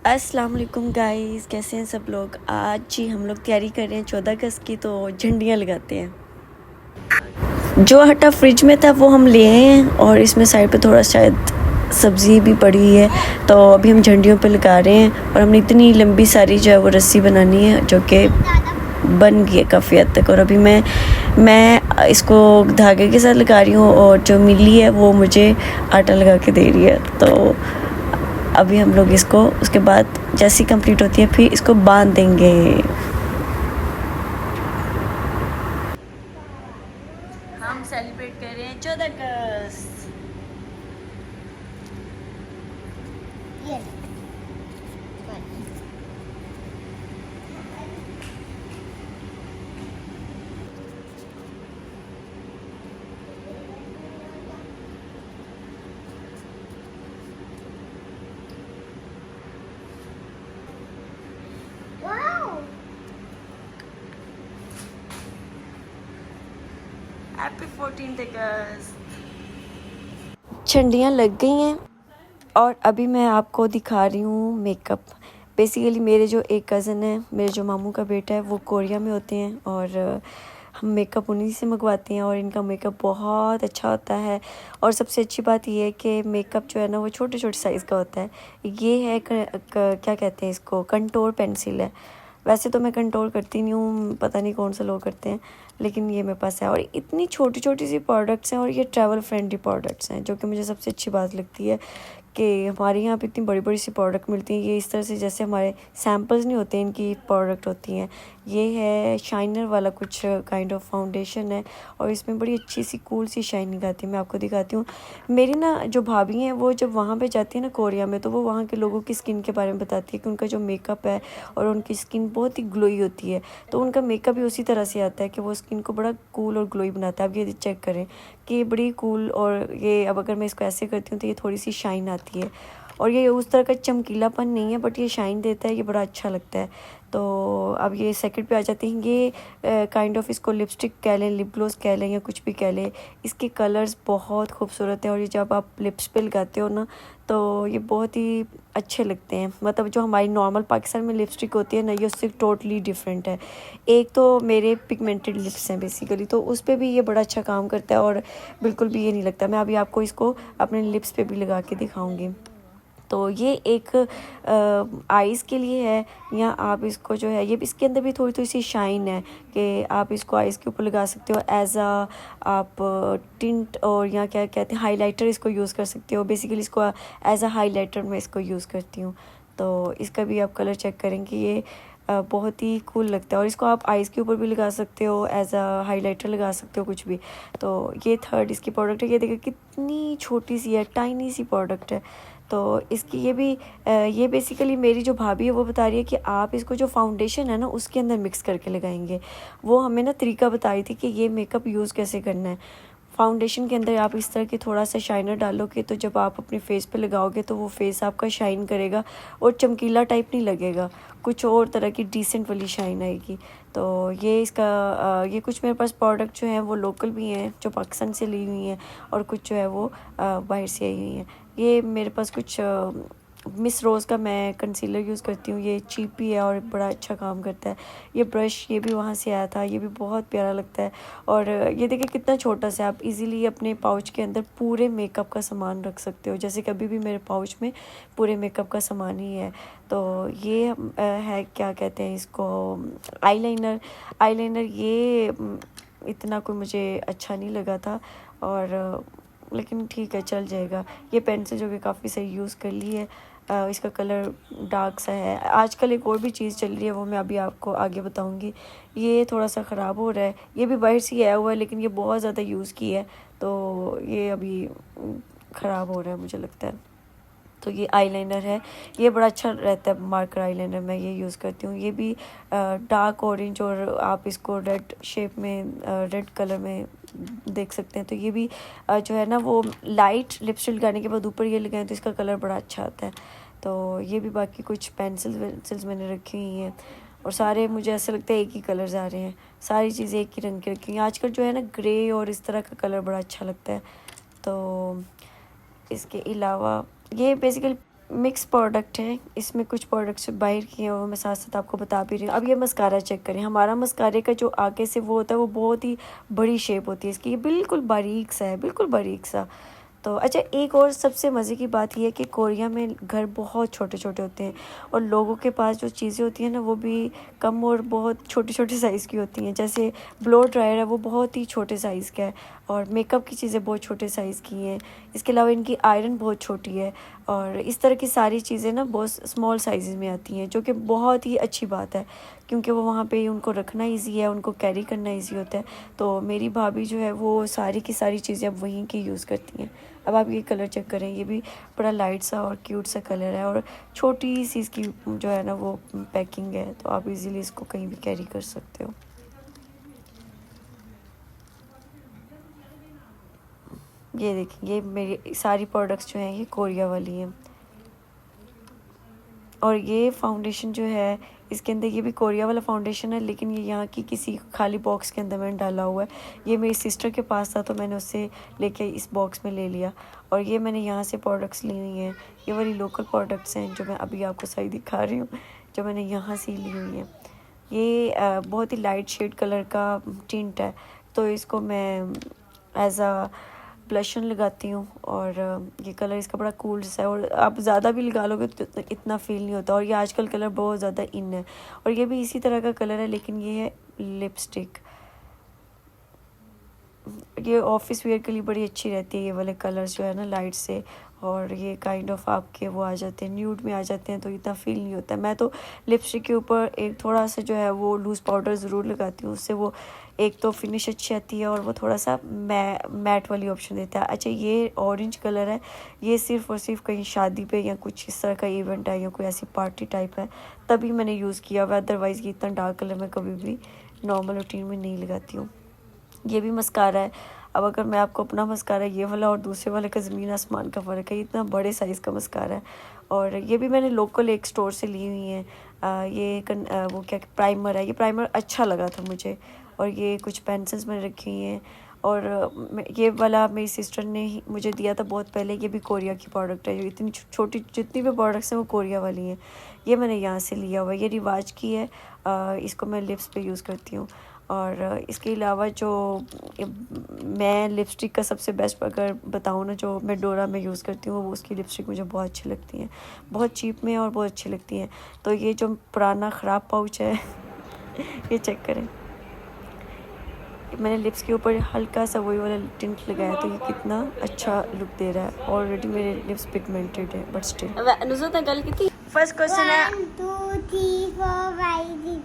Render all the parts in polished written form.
अस्सलाम वालेकुम गाइस, कैसे हैं सब लोग। आज जी हम लोग तैयारी कर रहे हैं 14 अगस्त की, तो झंडियाँ लगाते हैं। जो आटा फ्रिज में था वो हम ले आए हैं और इसमें साइड पे थोड़ा शायद सब्ज़ी भी पड़ी है, तो अभी हम झंडियों पे लगा रहे हैं। और हमने इतनी लंबी सारी जो है वो रस्सी बनानी है जो कि बन गई है काफ़ी हद तक। और अभी मैं इसको धागे के साथ लगा रही हूँ और जो मिली है वो मुझे आटा लगा के दे रही है। तो अभी हम लोग इसको उसके बाद जैसी कंप्लीट होती है फिर इसको बांध देंगे। हम सेलिब्रेट कर रहे हैं 14 अगस्त। हैप्पी 14 अगस्त। झंडियाँ लग गई हैं और अभी मैं आपको दिखा रही हूँ मेकअप। बेसिकली मेरे जो एक कज़न है, मेरे जो मामू का बेटा है, वो कोरिया में होते हैं और हम मेकअप उन्हीं से मंगवाते हैं और इनका मेकअप बहुत अच्छा होता है। और सबसे अच्छी बात ये है कि मेकअप जो है ना वो छोटे छोटे साइज़ का होता है। ये है क्या कहते हैं इसको, कंटोर पेंसिल है। वैसे तो मैं कंट्रोल करती नहीं हूँ, पता नहीं कौन सा लोग करते हैं, लेकिन ये मेरे पास है। और इतनी छोटी छोटी सी प्रोडक्ट्स हैं और ये ट्रैवल फ्रेंडली प्रोडक्ट्स हैं, जो कि मुझे सबसे अच्छी बात लगती है कि हमारे यहाँ पे इतनी बड़ी बड़ी सी प्रोडक्ट मिलती हैं। ये इस तरह से जैसे हमारे सैम्पल्स नहीं होते, इनकी प्रोडक्ट होती हैं। ये है शाइनर वाला कुछ काइंड ऑफ फाउंडेशन है और इसमें बड़ी अच्छी सी कूल सी शाइनिंग आती है। मैं आपको दिखाती हूँ। मेरी ना जो भाभी हैं वो जब वहाँ पे जाती है ना कोरिया में, तो वो वहाँ के लोगों की स्किन के बारे में बताती है कि उनका जो मेकअप है और उनकी स्किन बहुत ही ग्लोई होती है। तो उनका मेकअप भी उसी तरह से आता है कि वो स्किन को बड़ा कूल और ग्लोई बनाता है। अब ये चेक करें कि ये बड़ी कूल, और ये अब अगर मैं इसको ऐसे करती हूँ तो ये थोड़ी सी शाइन आती है। और ये उस तरह का चमकीलापन नहीं है, बट ये शाइन देता है, ये बड़ा अच्छा लगता है। तो अब ये सेकंड पे आ जाते हैं। ये काइंड ऑफ इसको लिपस्टिक कह लें, लिप ग्लोस कह लें, या कुछ भी कह लें। इसके कलर्स बहुत खूबसूरत हैं और ये जब आप लिप्स पे लगाते हो ना तो ये बहुत ही अच्छे लगते हैं। मतलब जो हमारी नॉर्मल पाकिस्तान में लिपस्टिक होती है ना, ये उससे टोटली डिफरेंट है। एक तो मेरे पिगमेंटेड लिप्स हैं बेसिकली, तो उस पर भी ये बड़ा अच्छा काम करता है और बिल्कुल भी ये नहीं लगता। मैं अभी आपको इसको अपने लिप्स पे भी लगा के दिखाऊंगी। तो ये एक आइज़ के लिए है, या आप इसको जो है, ये इसके अंदर भी थोड़ी थोड़ी सी शाइन है कि आप इसको आइज़ के ऊपर लगा सकते हो एज आ आप टिंट, और या क्या कहते हैं हाइलाइटर इसको यूज़ कर सकते हो। बेसिकली इसको एज आ हाइलाइटर मैं इसको यूज़ करती हूँ। तो इसका भी आप कलर चेक करेंगे, ये बहुत ही कूल लगता है। और इसको आप आइज़ के ऊपर भी लगा सकते हो, एज आ हाइलाइटर लगा सकते हो, कुछ भी। तो ये थर्ड इसकी प्रोडक्ट है। ये देखिए कितनी छोटी सी है, टाइनी सी प्रोडक्ट है। तो इसकी ये बेसिकली मेरी जो भाभी है वो बता रही है कि आप इसको जो फाउंडेशन है ना उसके अंदर मिक्स करके लगाएंगे। वो हमें ना तरीका बताई थी कि ये मेकअप यूज़ कैसे करना है। फाउंडेशन के अंदर आप इस तरह की थोड़ा सा शाइनर डालोगे, तो जब आप अपने फेस पे लगाओगे तो वो फेस आपका शाइन करेगा और चमकीला टाइप नहीं लगेगा, कुछ और तरह की डिसेंट वाली शाइन आएगी। तो ये इसका ये कुछ मेरे पास प्रोडक्ट जो हैं वो लोकल भी हैं, जो पाकिस्तान से ली हुई हैं, और कुछ जो है वो बाहर से आई हुई हैं। ये मेरे पास कुछ मिस रोज़ का मैं कंसीलर यूज़ करती हूँ। ये चीप ही है और बड़ा अच्छा काम करता है। ये ब्रश ये भी वहाँ से आया था, ये भी बहुत प्यारा लगता है। और ये देखिए कितना छोटा सा, आप इजीली अपने पाउच के अंदर पूरे मेकअप का सामान रख सकते हो। जैसे कभी भी मेरे पाउच में पूरे मेकअप का सामान ही है। तो ये है क्या कहते हैं इसको, आईलाइनर। आईलाइनर ये इतना कोई मुझे अच्छा नहीं लगा था, और लेकिन ठीक है, चल जाएगा। ये पेंसिल जो कि काफ़ी सही यूज़ कर ली है। इसका कलर डार्क सा है। आजकल एक और भी चीज़ चल रही है, वो मैं अभी आपको आगे बताऊंगी। ये थोड़ा सा ख़राब हो रहा है, ये भी बाहर से आया हुआ है, लेकिन ये बहुत ज़्यादा यूज़ की है तो ये अभी ख़राब हो रहा है मुझे लगता है। तो ये आईलाइनर है, ये बड़ा अच्छा रहता है, मार्कर आईलाइनर मैं ये यूज़ करती हूँ। ये भी डार्क ऑरेंज, और आप इसको रेड शेप में, रेड कलर में देख सकते हैं। तो ये भी जो है ना वो लाइट लिपस्टिक लगाने के बाद ऊपर ये लगाएं तो इसका कलर बड़ा अच्छा आता है। तो ये भी बाकी कुछ पेंसिल्स मैंने रखी हुई हैं, और सारे मुझे ऐसा लगता है एक ही कलर्स आ रहे हैं, सारी चीज़ें एक ही रंग की रखी हुई हैं। आजकल जो है ना ग्रे और इस तरह का कलर बड़ा अच्छा लगता है। तो इसके अलावा ये बेसिकली मिक्स प्रोडक्ट है, इसमें कुछ प्रोडक्ट्स बाहर किए हैं वो मैं साथ साथ आपको बता भी रही हूँ। अब ये मस्कारा चेक करें, हमारा मस्कारे का जो आगे से वो होता है वो बहुत ही बड़ी शेप होती है इसकी, ये बिल्कुल बारीक सा है, बिल्कुल बारीक सा। तो अच्छा, एक और सबसे मज़े की बात यह है कि कोरिया में घर बहुत छोटे छोटे होते हैं और लोगों के पास जो चीज़ें होती हैं ना वो भी कम और बहुत छोटे छोटे साइज़ की होती हैं। जैसे ब्लो ड्रायर है वो बहुत ही छोटे साइज़ का है और मेकअप की चीज़ें बहुत छोटे साइज़ की हैं। इसके अलावा इनकी आयरन बहुत छोटी है और इस तरह की सारी चीज़ें ना बहुत स्मॉल साइज़ में आती हैं, जो कि बहुत ही अच्छी बात है क्योंकि वो वहाँ पे उनको रखना इजी है, उनको कैरी करना इजी होता है। तो मेरी भाभी जो है वो सारी की सारी चीज़ें अब वहीं की यूज़ करती हैं। अब आप ये कलर चेक करें, ये भी बड़ा लाइट सा और क्यूट सा कलर है और छोटी सी इसकी जो है ना वो पैकिंग है, तो आप इजीली इसको कहीं भी कैरी कर सकते हो। ये देखिए, ये मेरी सारी प्रोडक्ट्स जो हैं ये कोरिया वाली हैं। और ये फाउंडेशन जो है इसके अंदर ये भी कोरिया वाला फाउंडेशन है, लेकिन ये यहाँ की किसी खाली बॉक्स के अंदर मैंने डाला हुआ है। ये मेरी सिस्टर के पास था तो मैंने उससे लेके इस बॉक्स में ले लिया। और ये मैंने यहाँ से प्रोडक्ट्स ली हुई हैं, ये वाली लोकल प्रोडक्ट्स हैं जो मैं अभी आपको सही दिखा रही हूँ, जो मैंने यहाँ से ली हुई हैं। ये बहुत ही लाइट शेड कलर का टिंट है, तो इसको मैं एज आ ब्लशन लगाती हूँ और ये कलर इसका बड़ा कूल सा है और आप ज़्यादा भी लगा लोगे तो इतना फील नहीं होता। और ये आजकल कलर बहुत ज़्यादा इन है और ये भी इसी तरह का कलर है, लेकिन ये है लिपस्टिक। ये ऑफिस वेयर के लिए बड़ी अच्छी रहती है, ये वाले कलर्स जो है ना लाइट से, और ये काइंड ऑफ आपके वो आ जाते हैं न्यूड में आ जाते हैं तो इतना फील नहीं होता है। मैं तो लिपस्टिक के ऊपर एक थोड़ा सा जो है वो लूज़ पाउडर ज़रूर लगाती हूँ, उससे वो एक तो फिनिश अच्छी आती है और वो थोड़ा सा मैट वाली ऑप्शन देता है। अच्छा, ये ऑरेंज कलर है, ये सिर्फ़ और सिर्फ कहीं शादी पे या कुछ इस तरह का इवेंट है या कोई ऐसी पार्टी टाइप है तभी मैंने यूज़ किया हुआ, अदरवाइज़ ये इतना डार्क कलर मैं कभी भी नॉर्मल रूटीन में नहीं लगाती हूँ। ये भी मस्कारा है। अब अगर मैं आपको अपना मस्कारा ये वाला और दूसरे वाले का ज़मीन आसमान का फ़र्क है, इतना बड़े साइज़ का मस्कारा है। और ये भी मैंने लोकल एक स्टोर से ली हुई है। वो क्या प्राइमर है, ये प्राइमर अच्छा लगा था मुझे। और ये कुछ पेंसिल्स मैंने रखी हुई हैं और ये वाला मेरी सिस्टर ने ही मुझे दिया था बहुत पहले, ये भी कोरिया की प्रोडक्ट है। ये इतनी छोटी जितनी भी प्रोडक्ट्स हैं वो कोरिया वाली हैं। ये मैंने यहाँ से लिया हुआ है, ये रिवाज की है। इसको मैं लिप्स पे यूज़ करती हूँ। और इसके अलावा जो मैं लिपस्टिक का सबसे बेस्ट अगर बताऊँ ना, जो मैं डोरा में यूज़ करती हूँ वो उसकी लिपस्टिक मुझे बहुत अच्छी लगती हैं, बहुत चीप में और बहुत अच्छी लगती हैं। तो ये जो पुराना ख़राब पाउच है ये चेक करें, मैंने लिप्स के ऊपर हल्का सा वही वाला टिंट लगाया तो ये कितना अच्छा लुक दे रहा है। ऑलरेडी मेरे लिप्स पिगमेंटेड है बट स्टिल। नुज़रत गल की फर्स्ट क्वेश्चन है 1 2 3 4 5 6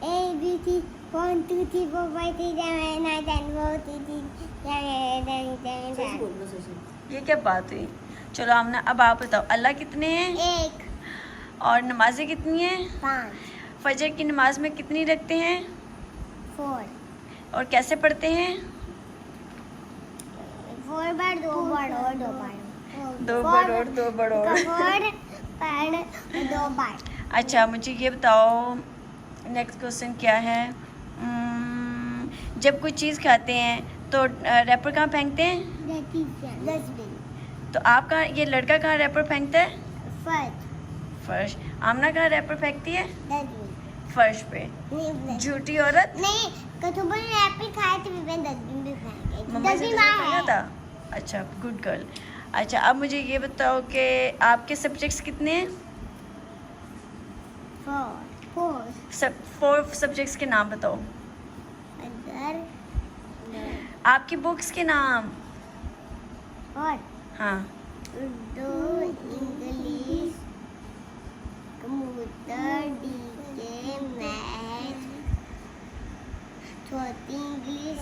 A B C 1 2 3 4 5 6 7 8 9 10 11 ये क्या बात हुई? चलो आमना, अब आप बताओ अल्लाह कितने हैं? 1 और नमाजें कितनी हैं? 5 फजर की नमाज में कितनी रखते हैं 4 और कैसे पढ़ते हैं? 4 बार 2 बार और 2 बार 2 बार और 2 बार और 4 बार 2 बार। अच्छा, मुझे ये बताओ नेक्स्ट क्वेश्चन क्या है। जब कोई चीज़ खाते हैं तो रैपर कहाँ फेंकते हैं? डस्टबिन। तो आप कहाँ, ये लड़का कहाँ रैपर फेंकता है? फर्स्ट फर्श। आमना कहाँ रैपर फेंकती है? डस्टबिन। फर्श पे। नहीं झूठी औरत। नहीं, कटुबल रैपर खाए तो मैं डस्टबिन में फेंके। मम्मा से डस्टबिन फेंका है। था। अच्छा, गुड गर्ल। अच्छा, अब मुझे ये बताओ कि आपके सब्जेक्ट्स कितने हैं? 4 4 सब्जेक्ट्स के नाम बताओ। अदर आपकी बुक्स के नाम। और हाँ। Urdu, English, computer, DK, math, छोटी इंग्लिश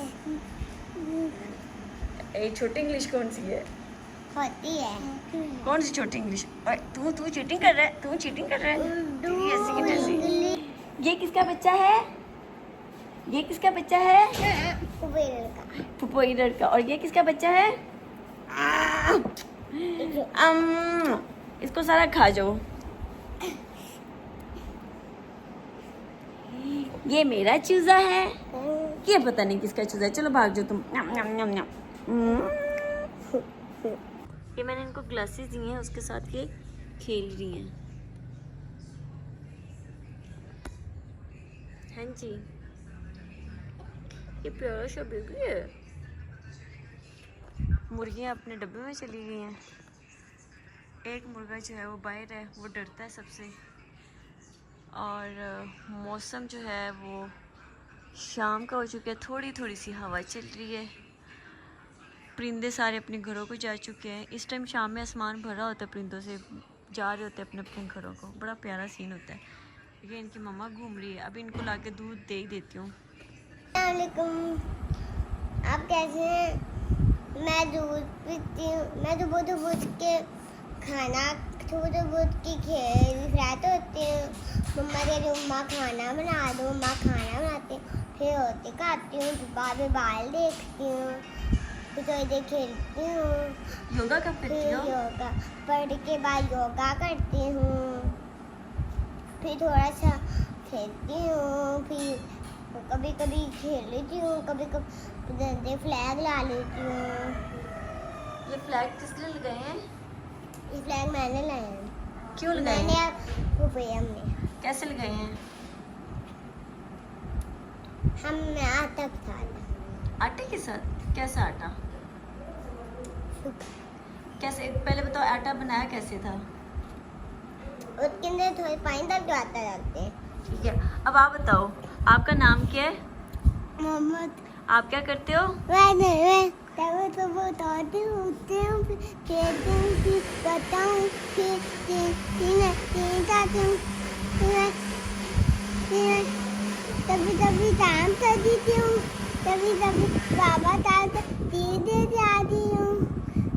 ये छोटी इंग्लिश कौन सी है? होती है। कौन सी छोटी इंग्लिश? तू चीटिंग कर रहा है, तू चीटिंग कर रहा है। उर्दू, तेरी ऐसी की तैसी। इंग्लिश। ये किसका बच्चा है? ये किसका बच्चा है? फुफोई लड़का। और ये किसका बच्चा है? इसको सारा खा जाओ। ये मेरा चूजा है, ये पता नहीं किसका चूजा है। चलो भाग जाओ तुम। न्याम, न्याम, न्याम, न्याम। ये मैंने इनको ग्लासेस दिए हैं, उसके साथ ये खेल रही हैं। हाँ जी, ये प्यारा सा बेबी है। मुर्गियाँ अपने डब्बे में चली गई हैं। एक मुर्गा जो है वो बाहर है, वो डरता है सबसे। और मौसम जो है वो शाम का हो चुका है, थोड़ी थोड़ी सी हवा चल रही है। परिंदे सारे अपने घरों को जा चुके हैं। इस टाइम शाम में आसमान भरा होता है, परिंदों से जा रहे होते हैं अपने अपने घरों को। बड़ा प्यारा सीन होता है। देखिए इनकी मम्मा घूम रही है, अभी इनको लाके दूध दे ही देती हूँ। अस्सलामुअलैकुम, आप कैसे हैं? मैं दूध पीती हूँ। मैं सुबह के खाना सुबह की रात होती हूँ। मम्मा कह रही मम्मा खाना बना दो, मम्मा खाना बनाती हूँ। फिर रोटी खाती हूँ, फिर बाद में बाल देखती हूँ, फिर थोड़ी देर खेलती हूँ। योगा कब करती हो? योगा पढ़ के बाद योगा करती हूँ, फिर थोड़ा सा खेलती हूँ, फिर कभी कभी खेल लेती हूँ, कभी कभी फ्लैग ला लेती हूँ। ये फ्लैग किस लिए लगाए हैं? ये फ्लैग मैंने लाए हैं। क्यों लगाए मैंने हैं? हमने कैसे लगाए हैं? हमने आटा के साथ। आटे के साथ? कैसा आटा? कैसे, पहले बताओ आटा बनाया कैसे था? उसके अंदर थोड़ी पानी डाल के आटा डालते हैं। ठीक है, अब आप बताओ आपका नाम क्या है? मोहम्मद। आप क्या करते हो? मैं तो बताती हूँ, उठती हूँ, फिर खेलती हूँ, फिर करता हूँ, फिर जाती हूँ, फिर कभी कभी काम कर देती हूँ, कभी कभी बाबा दाल दे जाती हूँ,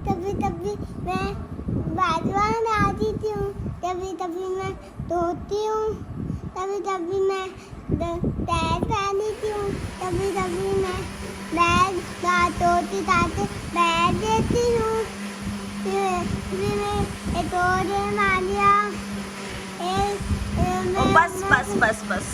कभी कभी मैं बाजवान आ देती हूँ, कभी कभी मैं धोती हूँ, कभी कभी मैं टैग पहन देती हूँ, कभी कभी मैं बैग धोती बैग देती हूँ, फिर मैं एक और मारिया बस बस बस बस